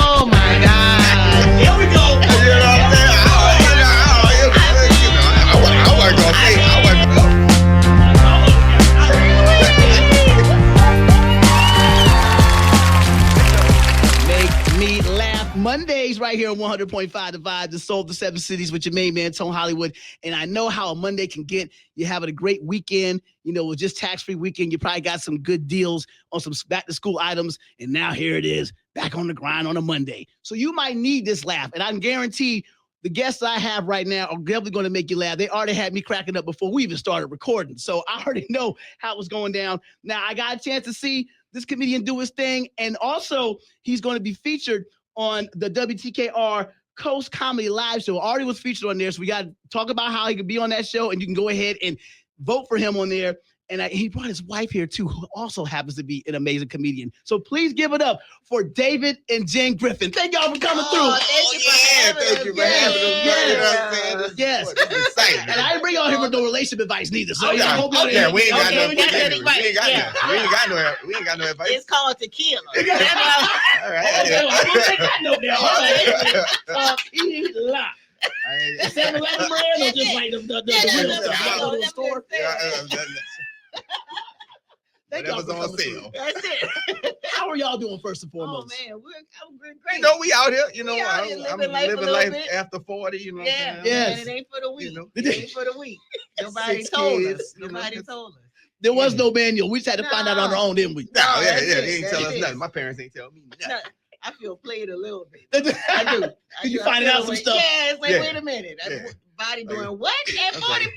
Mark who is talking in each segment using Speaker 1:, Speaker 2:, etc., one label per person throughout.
Speaker 1: Oh my God.
Speaker 2: Here we go.
Speaker 3: You know what I'm saying? I wasn't gonna say. I wasn't gonna.
Speaker 2: Make me laugh Mondays right here on 100.5 The Vibe, the soul of the seven cities with your main man, Tone Hollywood. And I know how a Monday can get. You're having a great weekend. You know, it was just tax-free weekend. You probably got some good deals on some back-to-school items. And now here it is, back on the grind on a Monday. So you might need this laugh. And I can guarantee the guests I have right now are definitely going to make you laugh. They already had me cracking up before we even started recording. So I already know how it was going down. Now, I got a chance to see this comedian do his thing. And also, he's going to be featured on the WTKR Coast Comedy Live Show. Already was featured on there. So we got to talk about how he could be on that show. And you can go ahead and vote for him on there. And he brought his wife here, too, who also happens to be an amazing comedian. So please give it up for David and Jenn Griffin. Thank y'all for coming through.
Speaker 3: Thank you for having us.
Speaker 2: Yes.
Speaker 3: You know what I'm saying?
Speaker 2: Yes.
Speaker 3: This is exciting.
Speaker 2: And I didn't bring y'all here with no relationship advice neither. So
Speaker 3: Yeah,
Speaker 2: I hope y'all
Speaker 3: yeah, we ain't got
Speaker 1: Okay,
Speaker 3: no.
Speaker 1: we got that advice.
Speaker 3: We ain't got no advice.
Speaker 1: It's called tequila.
Speaker 3: All right.
Speaker 2: Okay, I'm gonna take that note down. Tequila. 7-Eleven brand or just like the real stuff? Y'all go to the store? Thank y'all
Speaker 3: Whatever's
Speaker 2: for
Speaker 3: on
Speaker 2: coming
Speaker 3: sale.
Speaker 2: through.
Speaker 1: That's it.
Speaker 2: How are y'all doing first and
Speaker 1: Oh
Speaker 2: foremost?
Speaker 1: man, I'm great.
Speaker 3: You know, we out here. You know,
Speaker 1: We out here
Speaker 3: I'm
Speaker 1: living life a
Speaker 3: living
Speaker 1: little
Speaker 3: life
Speaker 1: bit.
Speaker 3: after 40. You know. what I'm
Speaker 1: Yeah,
Speaker 3: saying?
Speaker 2: Yes.
Speaker 1: man, it ain't for the week.
Speaker 3: You know.
Speaker 1: It ain't for the week. Nobody
Speaker 3: 6
Speaker 1: told
Speaker 3: kids,
Speaker 1: us.
Speaker 3: you know,
Speaker 1: Nobody
Speaker 3: it's-
Speaker 1: told us.
Speaker 2: There was no manual. We just had to find out on our own, didn't we?
Speaker 3: No,
Speaker 1: No,
Speaker 3: yeah,
Speaker 1: that's
Speaker 3: yeah.
Speaker 1: it.
Speaker 3: They ain't
Speaker 1: That's
Speaker 3: tell us
Speaker 1: it.
Speaker 3: nothing. My parents ain't tell me nothing.
Speaker 1: No, I feel played a little bit.
Speaker 2: Did
Speaker 1: I do.
Speaker 2: Did you find out some stuff?
Speaker 1: Yeah, it's like,
Speaker 3: Yeah.
Speaker 1: wait a minute.
Speaker 3: Yeah.
Speaker 1: Body doing what at
Speaker 3: Okay.
Speaker 1: 40 plus?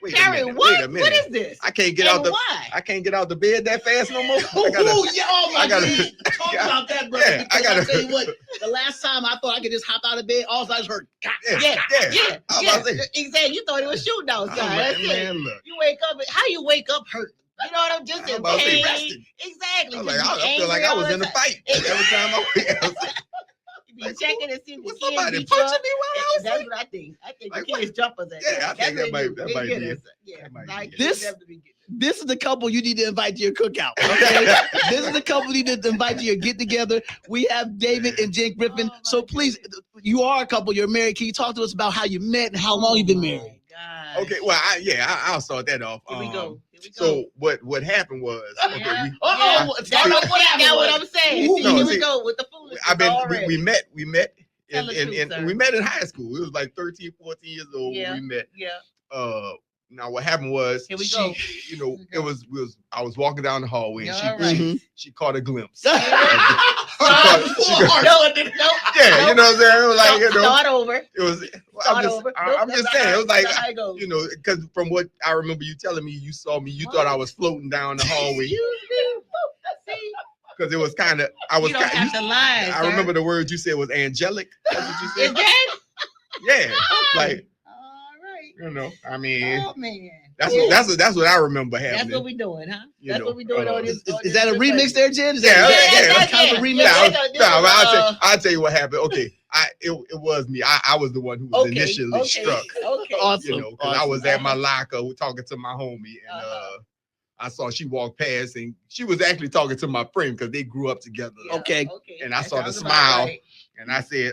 Speaker 3: Wait a
Speaker 1: Carrie,
Speaker 3: minute.
Speaker 1: what?
Speaker 3: Wait a minute.
Speaker 1: What is this?
Speaker 3: I can't get
Speaker 1: And
Speaker 3: out the.
Speaker 1: why?
Speaker 3: I can't get out the bed that fast no more.
Speaker 2: Oh, yeah, oh my
Speaker 3: I gotta-
Speaker 2: God. Talk
Speaker 3: yeah.
Speaker 2: about that, brother.
Speaker 3: Yeah, I
Speaker 2: because
Speaker 3: gotta-
Speaker 2: I'll tell you what, the last time I thought I could just hop out of bed, all I just heard, God.
Speaker 1: Yeah.
Speaker 3: I was about to say.
Speaker 1: Exactly. You thought it was shooting outside.
Speaker 3: Oh,
Speaker 1: That's it.
Speaker 3: man, look.
Speaker 1: You wake up. How you wake up hurt? You know what I'm just
Speaker 3: I'm
Speaker 1: in
Speaker 3: about to say
Speaker 1: pain.
Speaker 2: rested.
Speaker 1: Exactly.
Speaker 3: I was
Speaker 1: just
Speaker 3: like,
Speaker 1: be
Speaker 3: I feel like
Speaker 1: angry
Speaker 3: I was
Speaker 1: all
Speaker 3: in
Speaker 1: the
Speaker 3: a
Speaker 1: time.
Speaker 3: fight every time I went.
Speaker 1: You be checking to see if the
Speaker 3: Was
Speaker 1: kids
Speaker 3: somebody
Speaker 1: beat you
Speaker 3: punching
Speaker 1: up.
Speaker 3: me while I was
Speaker 1: That's
Speaker 3: asleep?
Speaker 1: what I think. I think
Speaker 3: Like,
Speaker 1: the kids jump us at
Speaker 3: Yeah, I
Speaker 1: that.
Speaker 3: think
Speaker 1: That's
Speaker 3: that
Speaker 1: what
Speaker 3: might-
Speaker 1: they
Speaker 3: that
Speaker 1: get
Speaker 3: might be
Speaker 1: us.
Speaker 3: it.
Speaker 1: Yeah,
Speaker 3: That might
Speaker 1: like
Speaker 3: be it.
Speaker 2: This-
Speaker 1: definitely get us.
Speaker 2: This is the couple you need to invite to your cookout. Okay, this is the couple you need to invite to your get together. We have David and Jenn Griffin.
Speaker 1: Oh, my
Speaker 2: So please, you are a couple. You're married. Can you talk to us about how you met and how long you've been married?
Speaker 1: God.
Speaker 3: Okay, well, I'll start that off.
Speaker 1: Here we go. Here we go.
Speaker 3: So what happened was, okay,
Speaker 1: Yeah.
Speaker 3: we,
Speaker 2: Uh-oh,
Speaker 1: That's
Speaker 2: start off what happened
Speaker 1: what
Speaker 2: was-
Speaker 1: I'm saying.
Speaker 2: Ooh,
Speaker 1: See,
Speaker 3: no,
Speaker 1: here
Speaker 3: see,
Speaker 1: we go with the foolishness
Speaker 3: I've been
Speaker 1: already.
Speaker 3: we met
Speaker 1: Tell the truth,
Speaker 3: and
Speaker 1: sir.
Speaker 3: we met in high school. It was like 13, 14 years old
Speaker 1: Yeah.
Speaker 3: when we met.
Speaker 1: Yeah.
Speaker 3: Now what happened was
Speaker 1: Here we go.
Speaker 3: you know,
Speaker 1: Here we go.
Speaker 3: I was walking down the hallway and
Speaker 1: All right.
Speaker 3: she caught a glimpse.
Speaker 1: No,
Speaker 3: Yeah, you know what I'm saying? It was like, you know,
Speaker 1: start over.
Speaker 3: it was
Speaker 1: Start over.
Speaker 3: I'm
Speaker 1: Nope,
Speaker 3: just
Speaker 1: that's
Speaker 3: saying, it was like,
Speaker 1: not how it goes.
Speaker 3: you know, because from what I remember you telling me, you saw me, you
Speaker 1: What?
Speaker 3: thought I was floating down the hallway
Speaker 1: Excuse me. See,
Speaker 3: because it was kind of, I was
Speaker 1: you don't
Speaker 3: kind
Speaker 1: have to lie.
Speaker 3: I remember the word you said was angelic. That's what you
Speaker 1: Is
Speaker 3: said.
Speaker 1: that?
Speaker 3: Yeah, like,
Speaker 1: All right.
Speaker 3: you know, I mean,
Speaker 1: Oh man.
Speaker 3: that's
Speaker 1: Yeah.
Speaker 3: what I remember
Speaker 1: That's
Speaker 3: happening.
Speaker 1: what we doing, huh?
Speaker 3: You
Speaker 1: That's
Speaker 3: know,
Speaker 1: what we doing on this.
Speaker 2: Is that a remix there, Jen? Is
Speaker 3: Yeah,
Speaker 2: that
Speaker 3: yeah,
Speaker 2: kind of a remix?
Speaker 3: I'll tell you what happened. Okay, it was me. I was the one who was initially struck.
Speaker 1: Okay.
Speaker 2: Awesome.
Speaker 3: You know, because I was at my locker talking to my homie, and I saw she walked past, and she was actually talking to my friend because they grew up together.
Speaker 1: Yeah,
Speaker 2: Okay.
Speaker 3: And I
Speaker 1: That
Speaker 3: saw the
Speaker 1: sounds about
Speaker 3: smile.
Speaker 1: right.
Speaker 3: And I said,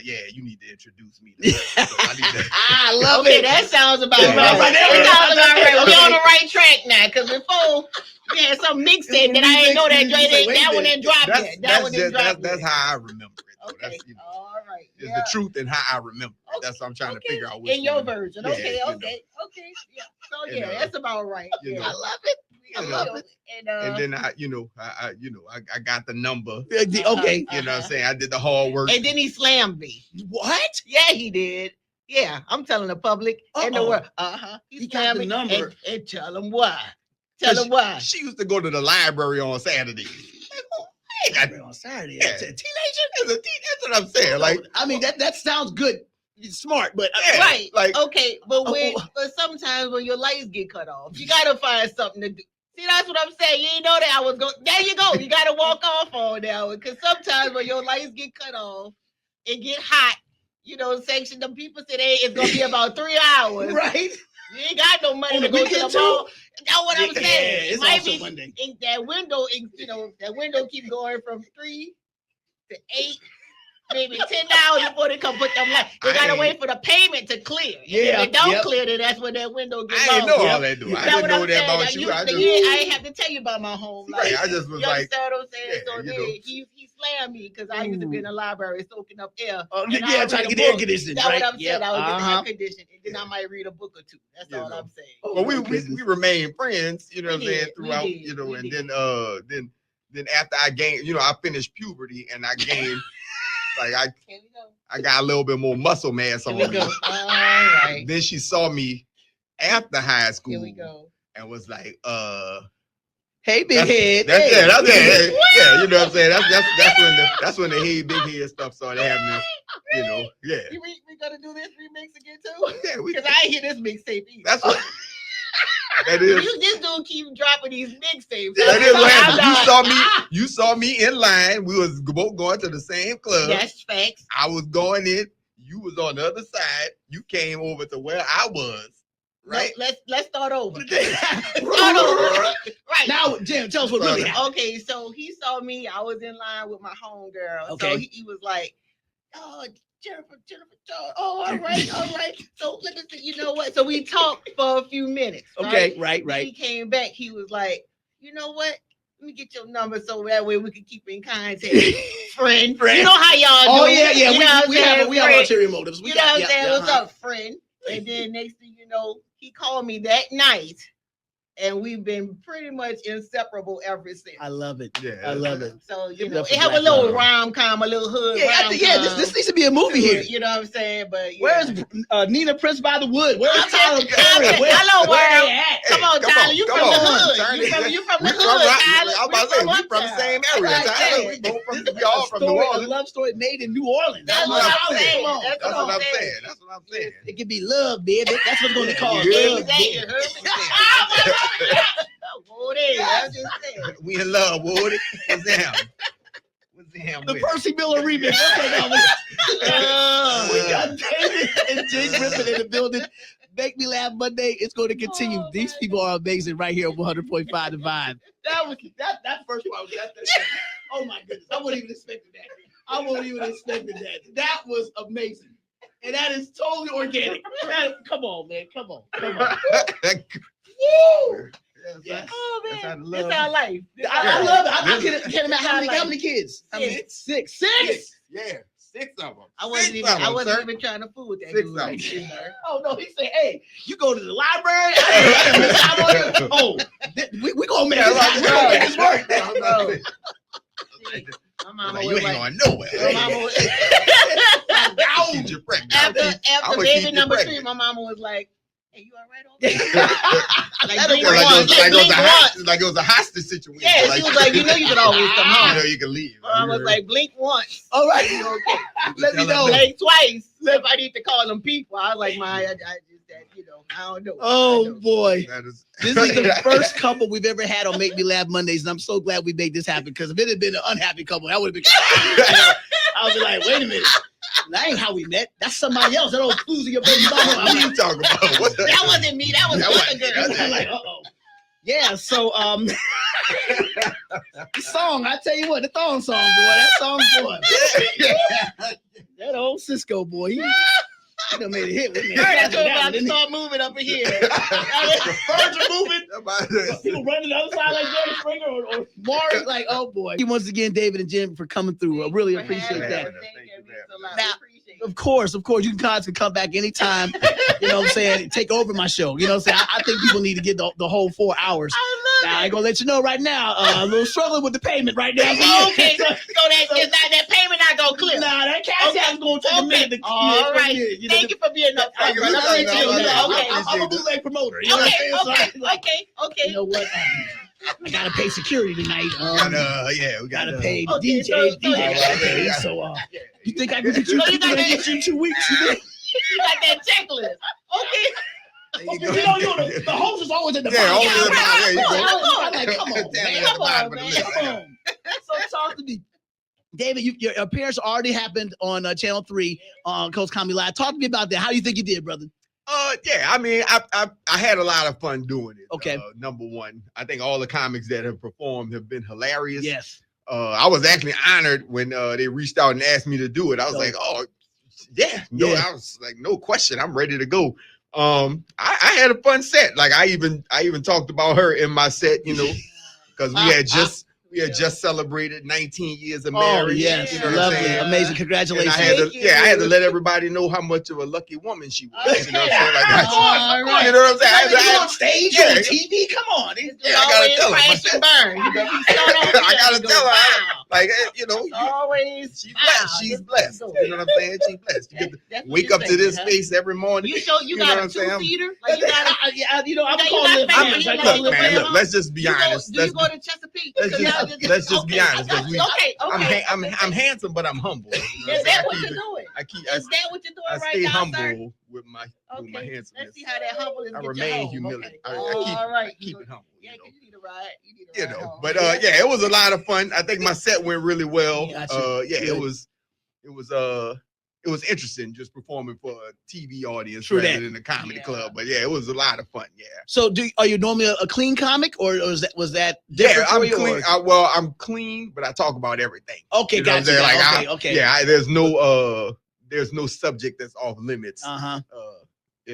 Speaker 3: yeah, you need to introduce me to her. So I need to.
Speaker 2: I love
Speaker 1: Okay,
Speaker 2: it.
Speaker 1: that sounds about
Speaker 3: Yeah,
Speaker 1: right.
Speaker 3: right there.
Speaker 1: It sounds about right.
Speaker 2: Okay.
Speaker 1: We on the right track now, because before we had some mixtape that I ain't know that
Speaker 2: You say, wait a
Speaker 1: that one
Speaker 2: minute.
Speaker 1: didn't drop
Speaker 3: That's,
Speaker 1: yet. That one didn't drop
Speaker 3: that's
Speaker 1: yet.
Speaker 3: how I remember it. Though.
Speaker 1: Okay.
Speaker 3: That's, you know,
Speaker 1: All right.
Speaker 3: it's
Speaker 1: Yeah.
Speaker 3: the truth and how I remember it.
Speaker 1: Okay.
Speaker 3: That's what I'm trying to
Speaker 1: Okay.
Speaker 3: figure out. Which
Speaker 1: In your
Speaker 3: one.
Speaker 1: version.
Speaker 3: Yeah,
Speaker 1: Okay.
Speaker 3: you know.
Speaker 1: Okay. Yeah. So
Speaker 3: And,
Speaker 1: yeah, that's about right.
Speaker 3: you
Speaker 1: Yeah.
Speaker 3: know.
Speaker 1: I love it.
Speaker 3: You
Speaker 1: I
Speaker 3: know.
Speaker 1: love it.
Speaker 3: And then I got the number.
Speaker 2: Okay.
Speaker 3: You know what I'm saying? I did the hard work.
Speaker 1: And then he slammed me.
Speaker 2: What?
Speaker 1: Yeah, he did. Yeah, I'm telling the public and the
Speaker 2: Uh-oh.
Speaker 1: world.
Speaker 2: He got the number.
Speaker 1: And tell them why. Tell them why.
Speaker 3: She used to go to the library on Saturdays.
Speaker 2: On Saturday.
Speaker 3: Yeah.
Speaker 2: As a teenager?
Speaker 3: That's what I'm saying. Like,
Speaker 2: I mean, that sounds good. It's smart, but
Speaker 3: yeah,
Speaker 1: Right.
Speaker 3: Like,
Speaker 1: Okay, but but sometimes when your lights get cut off, you gotta find something to do. See, that's what I'm saying. You ain't know that I was going. There you go. You gotta walk off on that one, because sometimes when your lights get cut off, it get hot. You know, section. The people say it's gonna be about 3 hours.
Speaker 2: right?
Speaker 1: You ain't got no money
Speaker 2: On
Speaker 1: to
Speaker 2: the
Speaker 1: go to
Speaker 2: weekend
Speaker 1: the mall.
Speaker 2: too?
Speaker 1: That's what I'm
Speaker 2: Yeah,
Speaker 1: saying.
Speaker 2: it's
Speaker 1: It might
Speaker 2: also
Speaker 1: be
Speaker 2: Monday.
Speaker 1: in that window. That window keep going from 3 to 8. maybe 10 hours before they come put them lights. They gotta wait for the payment to clear. And
Speaker 2: Yeah,
Speaker 1: if it don't
Speaker 2: yep.
Speaker 1: clear, then that's when that window gets
Speaker 3: I ain't
Speaker 1: long.
Speaker 3: know all that, though. I
Speaker 1: That's
Speaker 3: didn't
Speaker 1: what
Speaker 3: know
Speaker 1: I'm
Speaker 3: that
Speaker 1: saying.
Speaker 3: about
Speaker 1: Like,
Speaker 3: you. I just,
Speaker 1: I ain't have to tell you about my home life.
Speaker 3: right, I just was
Speaker 1: You
Speaker 3: like,
Speaker 1: understand what I'm saying?
Speaker 3: yeah,
Speaker 1: So
Speaker 3: you
Speaker 1: then
Speaker 3: know.
Speaker 1: he slammed me because I used to be in the library soaking up air.
Speaker 2: Oh,
Speaker 1: And I
Speaker 2: yeah,
Speaker 1: read
Speaker 2: trying
Speaker 1: a
Speaker 2: to get air
Speaker 1: book.
Speaker 2: conditioning,
Speaker 1: That's
Speaker 2: right?
Speaker 1: what I'm saying.
Speaker 2: Yep.
Speaker 1: I would get the
Speaker 2: Uh-huh.
Speaker 1: air conditioning, and then I might read a book or two. That's
Speaker 3: You
Speaker 1: all
Speaker 3: know.
Speaker 1: I'm saying.
Speaker 2: Oh,
Speaker 3: well,
Speaker 2: my
Speaker 3: we
Speaker 2: goodness.
Speaker 3: remained friends, you know what I'm saying,
Speaker 1: We
Speaker 3: throughout,
Speaker 1: did,
Speaker 3: you know,
Speaker 1: we
Speaker 3: and
Speaker 1: did.
Speaker 3: then after I gained, you know, I finished puberty and I gained, like
Speaker 1: Here we go.
Speaker 3: I got a little bit more muscle mass
Speaker 1: Here
Speaker 3: on
Speaker 1: we
Speaker 3: me.
Speaker 1: go. All right.
Speaker 3: Then she saw me after high
Speaker 1: Here
Speaker 3: school
Speaker 1: we go.
Speaker 3: and was like,
Speaker 2: Hey, big head.
Speaker 3: That's
Speaker 2: Hey.
Speaker 3: it. That's it. Yeah, you know what I'm saying. That's when the hey big head stuff started happening. You know, yeah.
Speaker 1: We gonna do this remix again too?
Speaker 3: Yeah, we.
Speaker 1: Because I ain't hear this mixtape either.
Speaker 3: That's what. That is.
Speaker 1: This dude keep dropping these mixtapes.
Speaker 3: That is what happened.
Speaker 1: I'm
Speaker 3: You saw me.
Speaker 1: not-
Speaker 3: You saw me in line. We was both going to the same club.
Speaker 1: That's facts.
Speaker 3: I was going in. You was on the other side. You came over to where I was. Right.
Speaker 1: No, let's start over.
Speaker 2: Right.
Speaker 1: Right.
Speaker 2: Now, Jim, tell us what really happened.
Speaker 1: Okay, so he saw me. I was in line with my homegirl.
Speaker 2: Okay.
Speaker 1: So he was like, "Oh, Jennifer, oh, all right. So let me see. You know what? So we talked for a few minutes.
Speaker 2: Okay,
Speaker 1: Right.
Speaker 2: right.
Speaker 1: He came back. He was like, "You know what? Let me get your number so that way we can keep in contact, friend.
Speaker 2: Friend.
Speaker 1: You know how y'all
Speaker 2: Oh,
Speaker 1: do.
Speaker 2: yeah.
Speaker 1: You know what I'm
Speaker 2: We have
Speaker 1: saying, friend?
Speaker 2: ulterior motives.
Speaker 1: You know what I'm saying? What's up, friend?" And then next thing you know, he called me that night, and we've been pretty much inseparable ever since.
Speaker 2: I love it.
Speaker 3: Yeah.
Speaker 2: I love it.
Speaker 1: So you
Speaker 2: Give it
Speaker 1: know,
Speaker 2: up
Speaker 1: it
Speaker 2: for
Speaker 1: have a
Speaker 2: Black
Speaker 1: little
Speaker 2: love.
Speaker 1: rom-com, a little hood.
Speaker 2: Yeah, I think, yeah, this needs to be a movie here.
Speaker 1: You know what I'm saying? But yeah.
Speaker 2: Where's Nina Prince by the Wood? Where's
Speaker 1: I'm
Speaker 2: Tyler
Speaker 1: just-
Speaker 2: Perry?
Speaker 1: I'm just-
Speaker 2: Where
Speaker 1: hello,
Speaker 2: where
Speaker 1: world.
Speaker 2: they at?
Speaker 1: Come on, Tyler. You
Speaker 3: come
Speaker 1: from the
Speaker 3: on.
Speaker 1: hood.
Speaker 3: Turn
Speaker 1: You
Speaker 3: it-
Speaker 1: from
Speaker 3: We
Speaker 1: the
Speaker 3: from
Speaker 1: hood,
Speaker 3: right-
Speaker 1: Tyler.
Speaker 3: I was about to say, we from the
Speaker 1: uptown.
Speaker 3: same area,
Speaker 1: That's what I'm
Speaker 3: Tyler.
Speaker 1: saying.
Speaker 3: We both from
Speaker 2: This
Speaker 3: we
Speaker 2: is
Speaker 3: all
Speaker 2: a
Speaker 3: from New
Speaker 2: story, a
Speaker 3: Orleans.
Speaker 2: love story made in New Orleans.
Speaker 1: That's
Speaker 3: That's
Speaker 1: what
Speaker 3: what
Speaker 1: I'm
Speaker 3: I'm
Speaker 1: saying.
Speaker 3: saying.
Speaker 1: That's
Speaker 3: That's
Speaker 1: what
Speaker 3: what
Speaker 1: I'm
Speaker 3: I'm
Speaker 1: saying.
Speaker 3: saying. That's what I'm saying.
Speaker 2: It could be love, baby. That's what's going to
Speaker 3: Yeah,
Speaker 2: call
Speaker 3: you
Speaker 2: it.
Speaker 3: heard
Speaker 2: Love,
Speaker 1: Exactly.
Speaker 2: baby.
Speaker 1: Oh, there. I'm just saying.
Speaker 3: We in love, Woody. What's them? What's them?
Speaker 2: The
Speaker 3: with?
Speaker 2: Percy Miller remix. Okay, now we got David and Jenn Griffin in the building. Make Me Laugh Monday. It's going to continue.
Speaker 1: Oh,
Speaker 2: These
Speaker 1: my
Speaker 2: people are amazing right here at 100.5 The Vibe. That first one. Oh my goodness. I wasn't even expecting that. That was amazing. And that is totally organic. Come on, man. Come on. Woo! Yes.
Speaker 1: Oh,
Speaker 3: That's how
Speaker 1: man.
Speaker 3: the
Speaker 1: That's
Speaker 3: love-
Speaker 1: our life.
Speaker 2: I love it. I can't imagine how many kids?
Speaker 1: How many?
Speaker 2: Six.
Speaker 3: Yeah, 6 of them.
Speaker 1: I wasn't even trying to fool with that
Speaker 3: 6
Speaker 1: dude
Speaker 3: of
Speaker 1: right
Speaker 3: them.
Speaker 1: there, sir.
Speaker 2: Oh no, he said, "Hey, you go to the library." We gonna make this work.
Speaker 1: Bro. My mama
Speaker 3: Like,
Speaker 1: was
Speaker 3: you ain't
Speaker 1: like,
Speaker 3: going nowhere.
Speaker 1: my mama was,
Speaker 3: I'll keep you pregnant.
Speaker 1: after
Speaker 3: I'ma
Speaker 1: baby
Speaker 3: keep you
Speaker 1: number 3,
Speaker 3: pregnant.
Speaker 1: my mama was like, "Hey, you all right over there?" Like,
Speaker 2: That
Speaker 1: blink
Speaker 2: don't work.
Speaker 1: once, blink once.
Speaker 3: Like it was a hostage situation.
Speaker 1: Yeah, she was like, "You know you could always come
Speaker 3: You
Speaker 1: home."
Speaker 3: know you can leave.
Speaker 1: I was like, "Blink once."
Speaker 2: All right.
Speaker 1: You okay?
Speaker 2: Let me know.
Speaker 1: Blink twice. If I need to call them people, I was like, I just that, you know, I don't know.
Speaker 2: Oh boy.
Speaker 3: that is
Speaker 2: This is the first couple we've ever had on Make Me Laugh Mondays, and I'm so glad we made this happen because if it had been an unhappy couple, that would have been. I would be like, wait a minute, that ain't how we met. That's somebody else. That old floozy your baby mama.
Speaker 3: What
Speaker 2: I'm
Speaker 3: are you talking about? What the-
Speaker 1: That wasn't me. That was
Speaker 3: That
Speaker 1: another
Speaker 3: wasn't-
Speaker 1: girl.
Speaker 2: I'm like, yeah. So the song, I tell you what, the thong song, boy. That song, boy. That old Cisco boy. He done made a hit with me.
Speaker 1: I told him to start moving up in here.
Speaker 2: The birds are moving.
Speaker 3: About
Speaker 2: People running the other side like Jerry Springer or Maury. Like, oh boy. Thank you once again, David and Jim, for coming through. I really appreciate
Speaker 3: having
Speaker 2: that.
Speaker 3: us.
Speaker 1: Thank you. It means a lot.
Speaker 2: Now,
Speaker 1: We appreciate it.
Speaker 2: Of course, you guys can come back anytime. You know what I'm saying? Take over my show. You know what I'm saying? I think people need to get the whole 4 hours. Now, I ain't gonna let you know right now. A little struggling with the payment right now.
Speaker 1: Okay, so that payment not gonna clear.
Speaker 2: Nah, that cash app is gonna take a minute.
Speaker 1: All right.
Speaker 2: You know,
Speaker 1: Thank you for being up front.
Speaker 3: Thank you.
Speaker 1: brother. I appreciate it.
Speaker 2: I'm a bootleg promoter. You know what I'm saying? So,
Speaker 1: Okay.
Speaker 2: you know what? I gotta pay security tonight.
Speaker 3: We
Speaker 2: Gotta pay the
Speaker 1: Okay,
Speaker 2: DJ.
Speaker 1: so-
Speaker 2: DJ gotta pay.
Speaker 3: yeah.
Speaker 2: So, you think I can get you?
Speaker 1: So you got that-
Speaker 2: get you in 2 weeks? You think?
Speaker 1: You got that checklist. Okay.
Speaker 2: The host is always at the
Speaker 3: Yeah,
Speaker 2: bottom.
Speaker 3: always at the bottom. There you go.
Speaker 2: I'm like, come on,
Speaker 3: Down
Speaker 2: man.
Speaker 3: at the bottom of the
Speaker 1: man.
Speaker 3: list.
Speaker 2: Come on. So talk to me. David, your appearance already happened on Channel 3 on Coast Comedy Live. Talk to me about that. How do you think you did, brother?
Speaker 3: Yeah, I mean, I had a lot of fun doing it.
Speaker 2: Okay.
Speaker 3: Number one, I think all the comics that have performed have been hilarious.
Speaker 2: Yes.
Speaker 3: I was actually honored when they reached out and asked me to do it. I was like, oh, yeah, no,
Speaker 2: Yeah.
Speaker 3: I was like, no question, I'm ready to go. I had a fun set. Like I even talked about her in my set, you know, because we had just celebrated 19 years of marriage.
Speaker 2: Oh, yes.
Speaker 3: You know what I'm
Speaker 2: Lovely.
Speaker 3: saying?
Speaker 2: Amazing.
Speaker 3: And
Speaker 2: Congratulations.
Speaker 3: I had to,
Speaker 1: Thank you.
Speaker 3: I had to let everybody know how much of a lucky woman she was. You know what I'm saying? Like,
Speaker 1: All right.
Speaker 3: you know what I'm saying?
Speaker 2: You on stage,
Speaker 3: yeah,
Speaker 2: on TV? Come on.
Speaker 3: Yeah, I gotta tell her.
Speaker 1: Crash and burn.
Speaker 3: I gotta tell her. Like, you know,
Speaker 1: Always.
Speaker 3: she's blessed. She's blessed. You know what I'm saying? She's blessed. You get to wake up to this space every morning.
Speaker 1: You show you
Speaker 3: know
Speaker 1: got
Speaker 3: what
Speaker 1: a
Speaker 3: I'm saying?
Speaker 1: two-seater? Like you got a,
Speaker 2: You know, I'm
Speaker 1: You
Speaker 2: calling
Speaker 1: got
Speaker 2: it
Speaker 1: family,
Speaker 2: fans.
Speaker 1: like,
Speaker 3: Look, man, look, let's just be
Speaker 1: you go,
Speaker 3: honest.
Speaker 1: do you go to Chesapeake?
Speaker 3: let's just be honest. Because I'm
Speaker 1: Okay.
Speaker 3: handsome, but I'm humble. You know
Speaker 1: Is
Speaker 3: what I'm saying?
Speaker 1: that what you're doing?
Speaker 3: I keep
Speaker 1: Is that what you're doing
Speaker 3: I
Speaker 1: right
Speaker 3: stay
Speaker 1: now,
Speaker 3: humble
Speaker 1: sir?
Speaker 3: with my
Speaker 1: Okay,
Speaker 3: handsomeness.
Speaker 1: let's see how that humble is.
Speaker 3: I
Speaker 1: get you
Speaker 3: remain
Speaker 1: home.
Speaker 3: humility.
Speaker 1: Okay.
Speaker 3: I
Speaker 1: All right.
Speaker 3: keep it humble.
Speaker 1: Yeah,
Speaker 3: You know?
Speaker 1: you need a ride. You need a
Speaker 3: You
Speaker 1: ride
Speaker 3: know,
Speaker 1: home.
Speaker 3: but yeah, it was a lot of fun. I think my set went really well.
Speaker 2: Gotcha.
Speaker 3: Yeah,
Speaker 2: Good.
Speaker 3: it was interesting just performing for a TV audience
Speaker 2: True
Speaker 3: rather
Speaker 2: that.
Speaker 3: than a comedy
Speaker 1: Yeah.
Speaker 3: club. But yeah, it was a lot of fun. Yeah.
Speaker 2: So, are you normally a clean comic, or was that
Speaker 3: Yeah,
Speaker 2: different for
Speaker 3: I'm
Speaker 2: you?
Speaker 3: clean.
Speaker 2: Or?
Speaker 3: I'm clean, but I talk about everything.
Speaker 2: Okay,
Speaker 3: You know what I'm
Speaker 2: gotcha.
Speaker 3: saying? Like,
Speaker 2: Okay.
Speaker 3: Yeah, there's no subject that's off limits in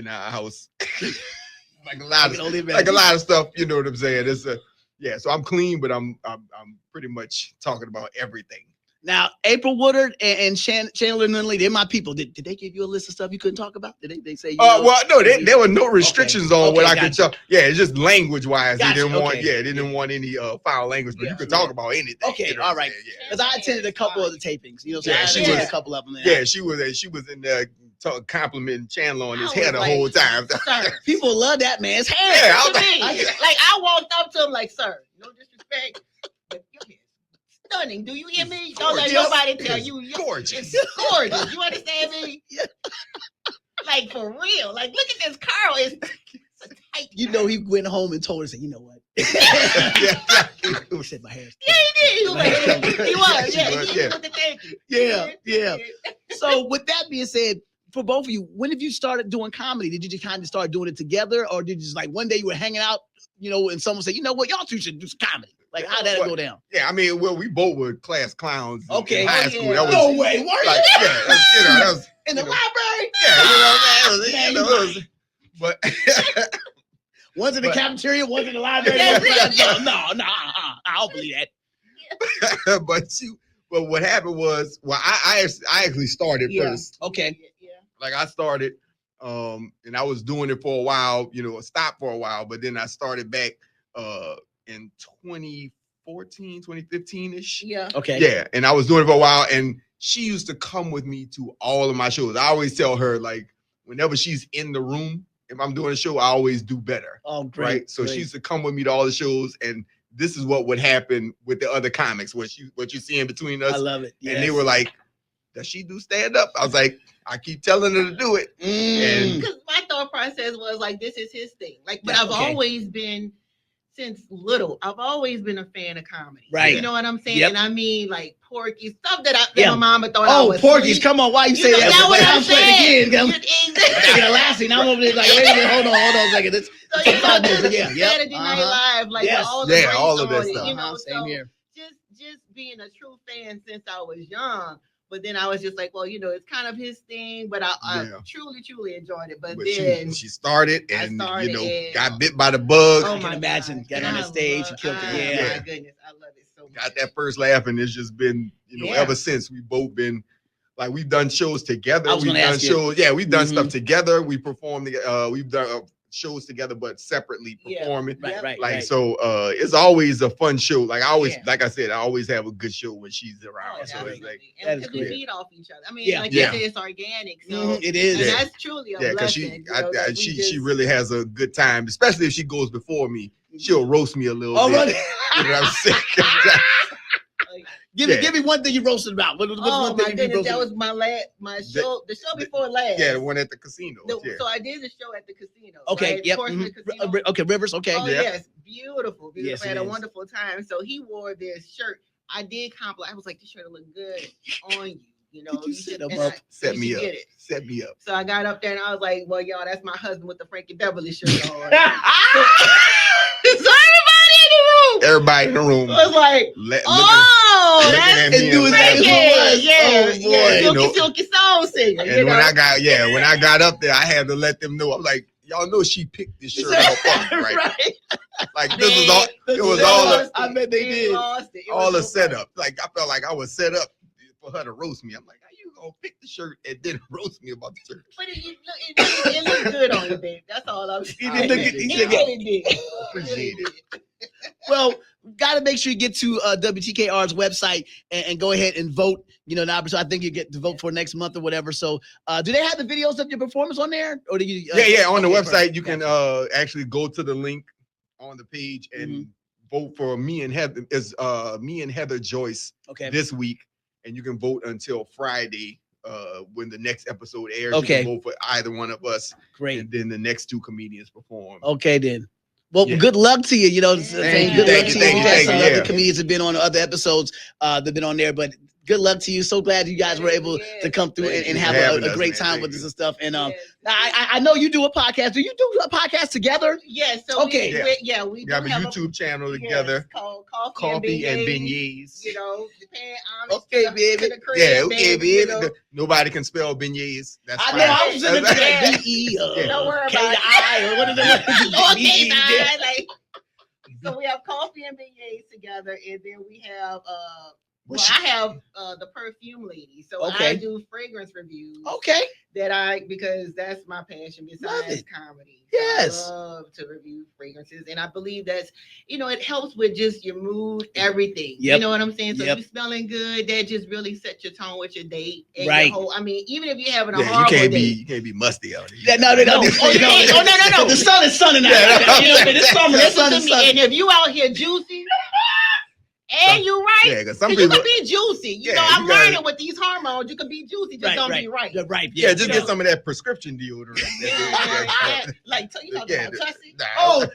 Speaker 3: our house. like a lot of stuff. You know what I'm saying? So I'm clean, but I'm pretty much talking about everything.
Speaker 2: Now, April Woodard and Chandler Nunley, they're my people. Did they give you a list of stuff you couldn't talk about? Did they say?
Speaker 3: Well, no, there were no restrictions on what I could
Speaker 2: gotcha.
Speaker 3: talk. Yeah, it's just language wise.
Speaker 2: Gotcha,
Speaker 3: They didn't want.
Speaker 2: okay.
Speaker 3: Yeah, they didn't want any foul language, but you could talk about anything.
Speaker 2: Okay,
Speaker 3: you know
Speaker 2: all
Speaker 3: what I'm
Speaker 2: right.
Speaker 3: saying? Yeah.
Speaker 2: Because I attended a couple of the tapings. You know, so
Speaker 3: Yeah,
Speaker 2: I
Speaker 3: she
Speaker 2: attended
Speaker 3: was-
Speaker 2: a couple of them.
Speaker 3: Yeah, she was in there complimenting Chandler on his
Speaker 1: I
Speaker 3: hair
Speaker 1: was
Speaker 3: the
Speaker 1: like,
Speaker 3: whole time.
Speaker 1: Sir,
Speaker 2: People love that man's hair.
Speaker 3: Yeah, I
Speaker 1: to
Speaker 3: was
Speaker 1: me,
Speaker 3: like-
Speaker 1: like I walked up to him like, sir, no disrespect, but your hair is stunning. Do you hear me? Don't let
Speaker 3: Gorgeous.
Speaker 1: nobody tell
Speaker 3: It's
Speaker 1: you.
Speaker 3: gorgeous.
Speaker 1: It's gorgeous. You understand me?
Speaker 2: Yeah.
Speaker 1: Like for real. Like look at this curl. It's tight.
Speaker 2: You know, he went home and told us, you know what?
Speaker 3: yeah.
Speaker 2: He said my hair's
Speaker 1: Yeah, he did. He was like, he was.
Speaker 3: Yeah,
Speaker 1: Yeah,
Speaker 3: she was,
Speaker 1: he
Speaker 3: yeah.
Speaker 1: looked at thank you.
Speaker 2: Yeah. So, with that being said, for both of you, when have you started doing comedy? Did you just kind of start doing it together, or did you just like one day you were hanging out, you know, and someone said, you know what, y'all two should do some comedy? Like, how did that go down?
Speaker 3: Yeah, I mean, well, we both were class clowns in high
Speaker 1: Oh,
Speaker 3: school.
Speaker 1: yeah.
Speaker 3: That was
Speaker 2: No way, were
Speaker 3: like,
Speaker 2: you?
Speaker 3: yeah, that was
Speaker 2: In the
Speaker 3: you know,
Speaker 2: library?
Speaker 3: yeah, you know what I'm saying?
Speaker 2: Man,
Speaker 3: You know, it was, but
Speaker 2: One's in the
Speaker 3: But-
Speaker 2: cafeteria, one's in the library.
Speaker 1: Yeah,
Speaker 2: No, I don't believe that.
Speaker 3: but what happened was, well, I actually started
Speaker 2: Yeah.
Speaker 3: first.
Speaker 2: Okay.
Speaker 1: Yeah.
Speaker 3: Like I started, and I was doing it for a while, you know, stopped for a while, but then I started back in 2014, 2015-ish.
Speaker 1: Yeah.
Speaker 2: Okay.
Speaker 3: Yeah, and I was doing it for a while, and she used to come with me to all of my shows. I always tell her, like, whenever she's in the room, if I'm doing a show, I always do better.
Speaker 2: Oh, great.
Speaker 3: Right? So
Speaker 2: great.
Speaker 3: she used to come with me to all the shows, and this is what would happen with the other comics, what you see in between us.
Speaker 2: I love it.
Speaker 3: And they were like, does she do stand up? I was like, I keep telling her to do it. And
Speaker 1: Because my thought process was like, this is his thing. Like, but
Speaker 2: Yeah,
Speaker 1: I've
Speaker 2: okay.
Speaker 1: always been, since little, I've always been a fan of comedy.
Speaker 2: Right.
Speaker 1: You know what I'm saying?
Speaker 2: Yep.
Speaker 1: And I mean, like Porky, stuff that
Speaker 2: Yeah.
Speaker 1: my mama thought I
Speaker 2: Oh,
Speaker 1: was
Speaker 2: Porky's,
Speaker 1: sweet.
Speaker 2: come on. Why you say
Speaker 1: know,
Speaker 2: that?
Speaker 1: that's what I'm
Speaker 2: I'll play
Speaker 1: saying.
Speaker 2: it again.
Speaker 1: Exactly.
Speaker 2: I'm laughing. I'm over there like, wait a minute, hold on a second. This,
Speaker 1: So, you know,
Speaker 2: music, yeah, yep,
Speaker 1: Saturday Night
Speaker 2: uh-huh.
Speaker 1: Live, like
Speaker 2: Yes.
Speaker 1: with all the
Speaker 3: Yeah,
Speaker 1: greats
Speaker 3: all of that
Speaker 1: on it,
Speaker 3: stuff.
Speaker 1: you know,
Speaker 2: same
Speaker 1: so
Speaker 2: here.
Speaker 1: just being a true fan since I was young. But then I was just like, well, you know, it's kind of his thing, but I
Speaker 3: Yeah.
Speaker 1: truly enjoyed it. But
Speaker 3: but
Speaker 1: then
Speaker 3: she started
Speaker 1: I
Speaker 3: and
Speaker 1: started and-
Speaker 3: got bit by the bug.
Speaker 1: Oh
Speaker 2: I can
Speaker 1: my
Speaker 2: imagine.
Speaker 1: God.
Speaker 2: Got on the stage and killed it.
Speaker 1: Oh
Speaker 2: Yeah.
Speaker 1: my goodness, I love it so much.
Speaker 3: Got that first laugh, and it's just been,
Speaker 1: Yeah.
Speaker 3: ever since we've both been like, we've done shows together.
Speaker 2: I was
Speaker 3: We've
Speaker 2: gonna
Speaker 3: done
Speaker 2: ask you.
Speaker 3: shows. Yeah, we've done
Speaker 2: Mhm.
Speaker 3: stuff together. We performed. We've done shows together, but separately
Speaker 1: Yeah.
Speaker 3: performing.
Speaker 2: Right,
Speaker 1: Yep.
Speaker 2: right,
Speaker 3: Like
Speaker 2: right.
Speaker 3: so, it's always a fun show. Like I always,
Speaker 1: Yeah.
Speaker 3: like I said, I always have a good show when she's
Speaker 1: Oh,
Speaker 3: around. So it's like,
Speaker 1: definitely.
Speaker 2: that
Speaker 1: And
Speaker 2: is
Speaker 1: because we
Speaker 2: great.
Speaker 1: feed off each other. I mean,
Speaker 2: Yeah.
Speaker 1: like
Speaker 3: Yeah.
Speaker 1: you said, it's organic. So
Speaker 2: Mhm, it is.
Speaker 1: and
Speaker 3: Yeah.
Speaker 1: that's truly a
Speaker 3: yeah, because
Speaker 1: blessing. you know, that we
Speaker 3: she
Speaker 1: just-
Speaker 3: really has a good time, especially if she goes before me. She'll roast me a little
Speaker 2: Oh,
Speaker 3: bit.
Speaker 2: really?
Speaker 3: You know what I'm saying?
Speaker 1: like,
Speaker 2: Give me one thing you roasted about. What's
Speaker 1: oh
Speaker 2: one thing
Speaker 1: my
Speaker 2: you
Speaker 1: goodness,
Speaker 2: roasted
Speaker 1: that was my show, the show before last.
Speaker 3: Yeah, the one at the casino. Yeah.
Speaker 1: So I did the show at the casino.
Speaker 2: Okay,
Speaker 1: right?
Speaker 2: yep.
Speaker 1: Portsmouth
Speaker 2: mhm.
Speaker 1: Casino.
Speaker 2: Okay, Rivers, okay.
Speaker 1: Oh
Speaker 3: Yeah.
Speaker 1: yes, beautiful.
Speaker 2: Yes,
Speaker 1: I had
Speaker 2: it
Speaker 1: a
Speaker 2: is.
Speaker 1: wonderful time. So he wore this shirt. I did compliment. I was like, this shirt will look good on you. You know,
Speaker 2: Did you set him
Speaker 1: and
Speaker 2: up?
Speaker 3: Set
Speaker 1: you
Speaker 3: me
Speaker 1: should
Speaker 3: up.
Speaker 1: get it.
Speaker 3: Set me up.
Speaker 1: So I got up there and I was like, well, y'all, that's my husband with the Frankie Beverly shirt on. So everybody in the room
Speaker 3: Everybody in the room
Speaker 1: was like,
Speaker 3: looking
Speaker 1: that's
Speaker 3: at me and laughing.
Speaker 1: Silky soul singer.
Speaker 3: And when I got up there, I had to let them know. I'm like, y'all know she picked this shirt out for me, right? Like this was all. It was all.
Speaker 2: I bet they did.
Speaker 3: All the setup. Like I felt like I was set up for her to roast me. I'm like, how you gonna pick the shirt and then roast me about the shirt?
Speaker 1: But it looked good on you, babe. That's all I'm saying.
Speaker 2: It really did.
Speaker 3: Appreciate it.
Speaker 2: Well, got to make sure you get to WTKR's website and go ahead and vote. You know, now, so I think you get to vote for next month or whatever. So, do they have the videos of your performance on there, or do you?
Speaker 3: On the website you can actually go to the link on the page and vote for me and Heather. Is me and Heather Joyce this week, and you can vote until Friday when the next episode airs. You can vote for either one of us.
Speaker 2: Great.
Speaker 3: And then the next two comedians perform.
Speaker 2: Okay, then. Well, good luck to you. You know, saying good luck to you. Some other comedians have been on other episodes. They've been on there, but good luck to you. So glad you guys were able to come through and have a great time with us and stuff. And I know you do a podcast. Do you do a podcast together?
Speaker 1: Yes. So we do
Speaker 3: have a YouTube channel together.
Speaker 1: It's called
Speaker 3: Coffee and Beignets.
Speaker 1: You know, paying homage
Speaker 3: baby.
Speaker 1: Baby.
Speaker 3: You know? Nobody can spell beignets. That's
Speaker 2: I know. I was in the B-E.
Speaker 1: Don't worry about
Speaker 2: it. Or what is it?
Speaker 1: So we have Coffee and Beignets together, and then we have I have the perfume lady. So I do fragrance reviews. Because that's my passion besides comedy.
Speaker 2: Yes.
Speaker 1: I love to review fragrances. And I believe that's, it helps with just your mood, everything.
Speaker 2: Yep.
Speaker 1: You know what I'm saying? So if you're smelling good, that just really sets your tone with your date. And your whole, even if you're having a horrible date.
Speaker 3: You can't be musty out here.
Speaker 2: Yeah, no. The sun is sunning out. It's summer. The sun is sunning.
Speaker 1: And if you out here juicy, and you're right. Yeah, because some people you can be juicy. I'm learning with these hormones, you can be juicy, just don't be right.
Speaker 2: Right.
Speaker 3: Yeah, just get some of that prescription deodorant.
Speaker 1: Like you know about Tussie.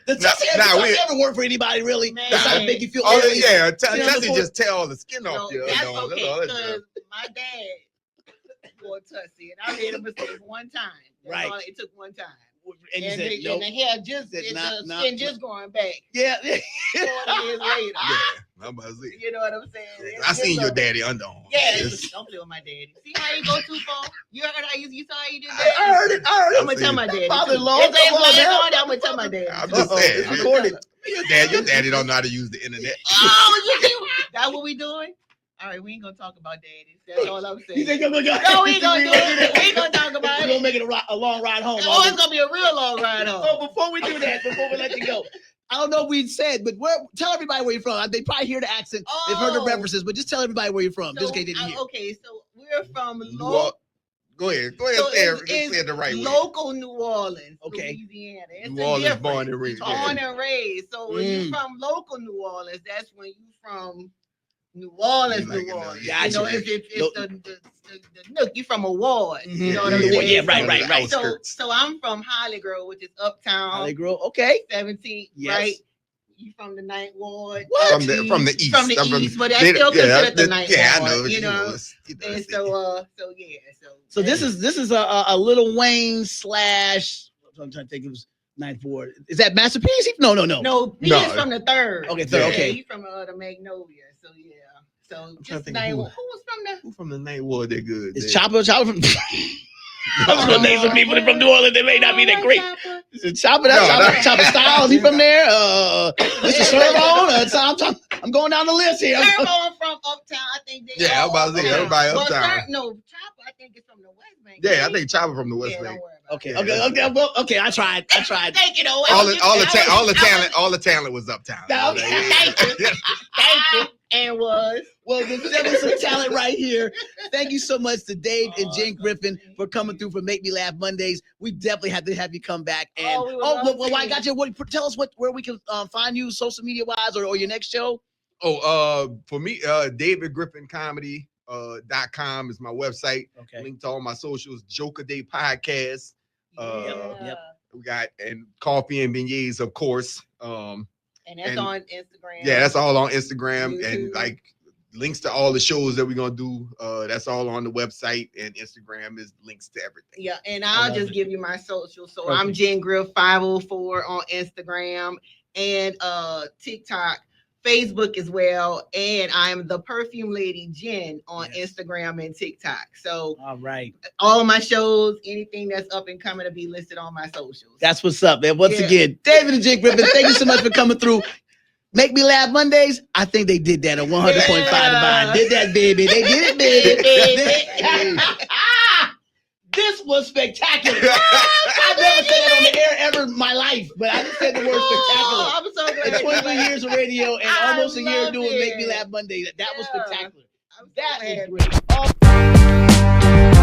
Speaker 2: The Tussie ever work for anybody really?
Speaker 1: Man,
Speaker 2: make you feel
Speaker 3: Tussie just tear all the skin off you.
Speaker 1: That's okay, because my dad wore Tussie, and I made a mistake one time. That's all, it took one time. And the hair just skin just growing back.
Speaker 2: Yeah.
Speaker 1: 40 years later.
Speaker 3: I'm about to see.
Speaker 1: You know what I'm saying?
Speaker 3: I seen your daddy underarm.
Speaker 1: Yeah, don't play with my daddy. See how you go too far? You heard how you saw how you did that?
Speaker 2: I heard it.
Speaker 1: I'm gonna tell my daddy.
Speaker 2: Father-in-law.
Speaker 1: I'm gonna tell my daddy.
Speaker 3: I'm just saying. Your daddy don't know how to use the internet.
Speaker 1: That's what we doing? All right, we ain't gonna talk about daddies. That's all I'm saying.
Speaker 2: You think I'm gonna go?
Speaker 1: No, we ain't gonna do it. We ain't gonna talk about it.
Speaker 2: We're gonna make it a long ride home.
Speaker 1: Oh, it's gonna be a real long ride home.
Speaker 2: So before we do that, before we let you go, I don't know if we said, but tell everybody where you're from. They probably hear the accent. They've heard the references, but just tell everybody where you're from, just in case they didn't hear.
Speaker 1: Okay, so we're from
Speaker 3: Go ahead. Say it the right way.
Speaker 1: Local New Orleans, Louisiana. It's
Speaker 3: New Orleans, born and raised.
Speaker 1: Born and raised. So when you're from local New Orleans, that's when you from New Orleans, New Orleans.
Speaker 2: Yeah,
Speaker 1: it's the nook. You from a ward. You know what I'm saying?
Speaker 2: Yeah, right.
Speaker 1: So I'm from Holly Grove, which is uptown.
Speaker 2: Holly Grove,
Speaker 1: 17th, right? You from the Ninth Ward?
Speaker 3: What? From the east.
Speaker 1: From the east, but that's still considered the Ninth Ward.
Speaker 3: Yeah, I know.
Speaker 1: You know. And
Speaker 2: so this is a Lil Wayne slash. I'm trying to think. It was Ninth Ward. Is that Masterpiece? No.
Speaker 1: No, he is from the third.
Speaker 2: Okay, third. Okay,
Speaker 1: he's from the Magnolia. So yeah. So just
Speaker 3: who from the Ninth Ward? They're good.
Speaker 2: It's Chopper from. I was gonna name some people from New Orleans. They may not be that great. Chopper Styles. He from there. Mr. Sermon. I'm going down the list here.
Speaker 1: Sermon from uptown. I think.
Speaker 3: I'm about to say everybody uptown.
Speaker 1: Chopper. I think it's from the West Bank.
Speaker 3: Yeah, I think Chopper from the West Bank.
Speaker 2: Okay. I tried.
Speaker 1: Thank you.
Speaker 3: All the talent was uptown.
Speaker 1: Thank you. And was.
Speaker 2: Well, there was some talent right here. Thank you so much to Dave and Jenn Griffin for coming through for Make Me Laugh Mondays. We definitely have to have you come back. And I got you. Tell us where we can find you social media wise or your next show.
Speaker 3: For me, David Griffin Comedy. .com is my website. Link to all my socials. Joker Day Podcast. We got Coffee and Beignets, of course.
Speaker 1: And that's on Instagram.
Speaker 3: Yeah, that's all on Instagram. YouTube. And like links to all the shows that we're gonna do. That's all on the website, and Instagram is links to everything.
Speaker 1: Yeah, and I'll just give you my social. So I'm Jenn Griff 504 on Instagram and TikTok Facebook as well, and I'm the Perfume Lady Jen on Instagram and TikTok. So,
Speaker 2: all right,
Speaker 1: all of my shows, anything that's up and coming, to be listed on my socials.
Speaker 2: That's what's up, man. Once again, David Jenn Griffin, thank you so much for coming through. Make Me Laugh Mondays. I think they did that at 100.5 Divine. Did that, baby? They did it, baby. This was spectacular. I've never said that on the air ever in my life, but I just said the word spectacular.
Speaker 1: I'm so glad.
Speaker 2: In 23 years of radio and almost a year doing Make Me Laugh Monday, that was spectacular. That was great.